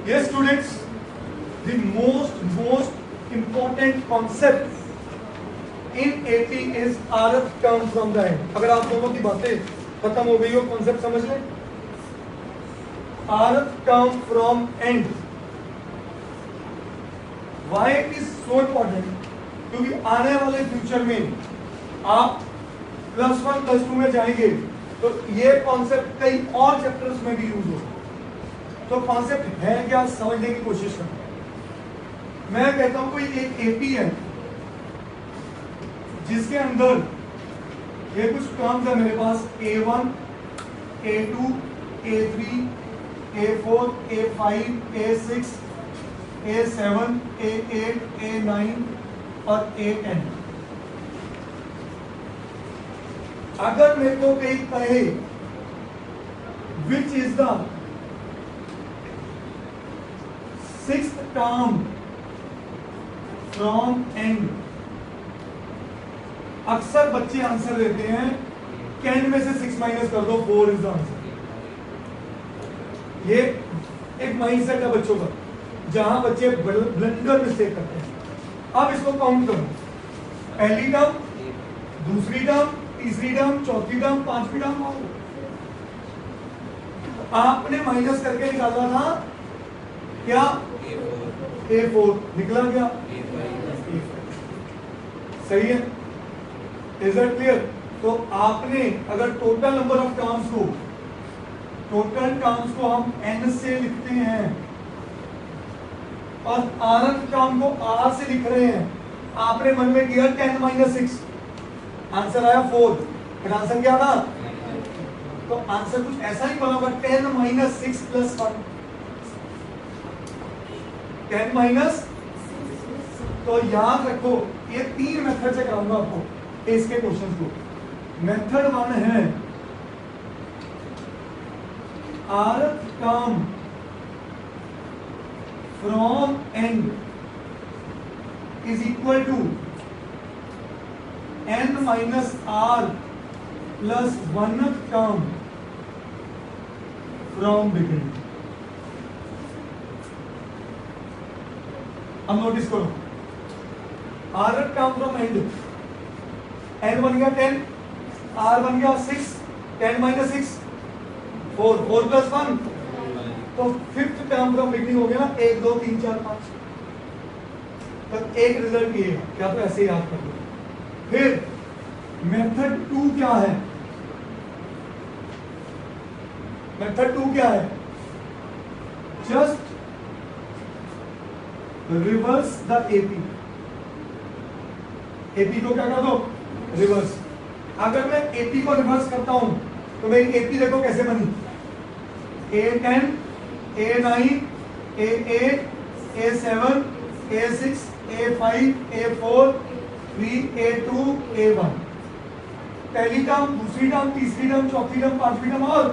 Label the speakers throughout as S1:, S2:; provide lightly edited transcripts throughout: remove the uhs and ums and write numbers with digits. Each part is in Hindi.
S1: Yes, students, the most important concept in AP is rth term from the end. अगर आप दोनों की बातें खत्म हो गई हो, कॉन्सेप्ट समझ लें. rth term from end. Why it is so important? क्योंकि आने वाले फ्यूचर में आप +1 +2 में जाएंगे तो ये कॉन्सेप्ट कई और चैप्टर्स में भी यूज होगा. तो कॉन्सेप्ट है क्या, समझने की कोशिश करते हैं. मैं कहता हूं कोई एक एपी है जिसके अंदर ये कुछ टर्म्स है मेरे पास A1, A2, A3, A4, A5, A6, A7, A8, A9 और A10. अगर मेरे को कहीं कहे which is the 6th term from end, अक्सर बच्चे आंसर देते हैं 10 में से 6 माइनस कर दो, 4 इज द आंसर. ये एक माइंडसेट है बच्चों का जहां बच्चे ब्लंडर मिस्टेक करते हैं. अब इसको काउंट करो. पहली टर्म, दूसरी टर्म, तीसरी टर्म, चौथी टर्म, पांचवी टर्म. आपने माइनस करके निकाला था क्या? A4 निकला क्या? A5. सही है. Is that clear? तो आपने अगर टोटल नंबर ऑफ टर्म्स को हम n से लिखते हैं और rth टर्म को r से लिख रहे हैं, आपने मन में किया 10 - 6, आंसर आया 4. फिर आंसर क्या था? तो आंसर कुछ ऐसा ही बना होगा 10 - 6 + 1. 10 माइनस, तो याद रखो ये 3 मेथड से कराऊंगा आपको इसके क्वेश्चन को. मेथड 1 है rth term from end is equal to n - r plus 1th term from beginning. अब नोटिस करो, rth term from end, n बन गया 10, r बन गया 6, 10 - 6 4, 4 + 1, तो 5th टर्म फ्रॉम बिगिनिंग हो गया ना. 1 2 3 4 5. तो एक रिजल्ट ये है, क्या तो ऐसे याद कर लो. फिर मेथड 2 क्या है? मेथड 2 क्या है? Just reverse the AP. AP को क्या कर दो? रिवर्स. अगर मैं एपी को रिवर्स करता हूं तो मेरी एपी देखो कैसे बनी. A10, A9, A8, A7, A6, A5, A4, A3, A2, A1. पहली टर्म, दूसरी टर्म, तीसरी टर्म, चौथी टर्म, पांचवी टर्म और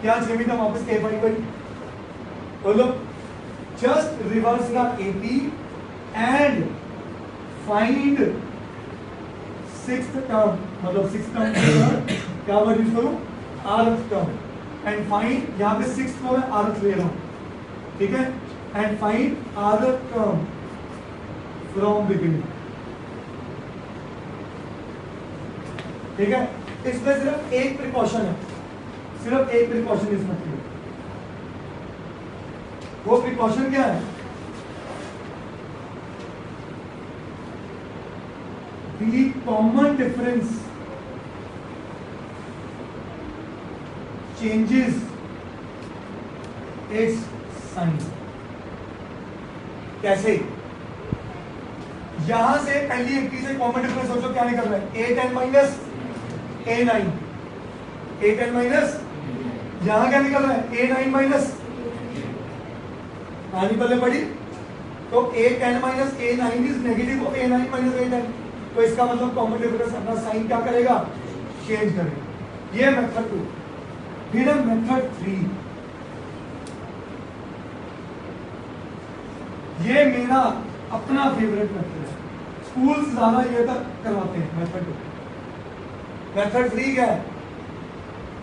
S1: क्या 6वीं टर्म वापस A5 बनी. बोलो, just reverse the AP and find 6th term, मतलब 6th term क्या वर्ड यूज करूं? rth term. and find, यहाँ पे 6th को मैं rth ले रहा हूं, ठीक है. and find rth term from beginning. ठीक है. इसमें सिर्फ एक प्रिकॉशन है, सिर्फ एक प्रिकॉशन इसमें है. वो प्रिकॉशन क्या है? The common difference changes its sign. कैसे? यहां से पहली एक से कॉमन डिफरेंस सोचो क्या निकल रहा है? A10 minus A9. A10 minus, यहां क्या निकल रहा है? A9 माइनस, आनी पहले पड़ी तो A10 minus A9 is negative of A9 minus A10. तो इसका मतलब कॉमन डिफरेंस अपना साइन क्या करेगा? चेंज करेगा. ये मेथड 2. फिर है मेथड 3. ये मेरा अपना फेवरेट मेथड है, स्कूल्स ज्यादा ये तक करवाते हैं. मेथड 2. मेथड 3 क्या है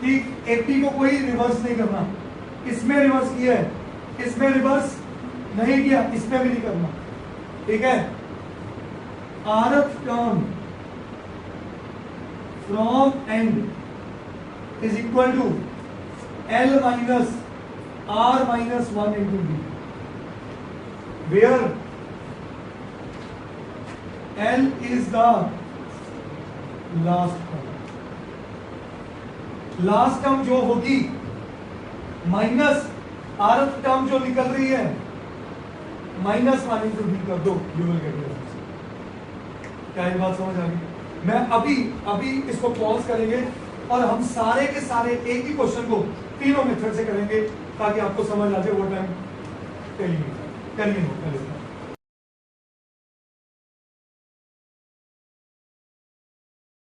S1: कि एपी को कोई रिवर्स नहीं करना. इसमें रिवर्स किया है इसमें रिवर्स नहीं किया, इसमें भी नहीं करना, ठीक है। rth term from end is equal to L minus R minus 1 into D, where L is the last term. Last term जो होगी माइनस rth टर्म जो निकल रही है माइनस 1 इंटू डी कर दो, यू विल गेट इट। क्या ये बात समझ आ गई? मैं अभी इसको पॉज करेंगे और हम सारे के सारे एक ही क्वेश्चन को तीनों मेथड से करेंगे ताकि आपको समझ आ जाए what I am telling you. करिए।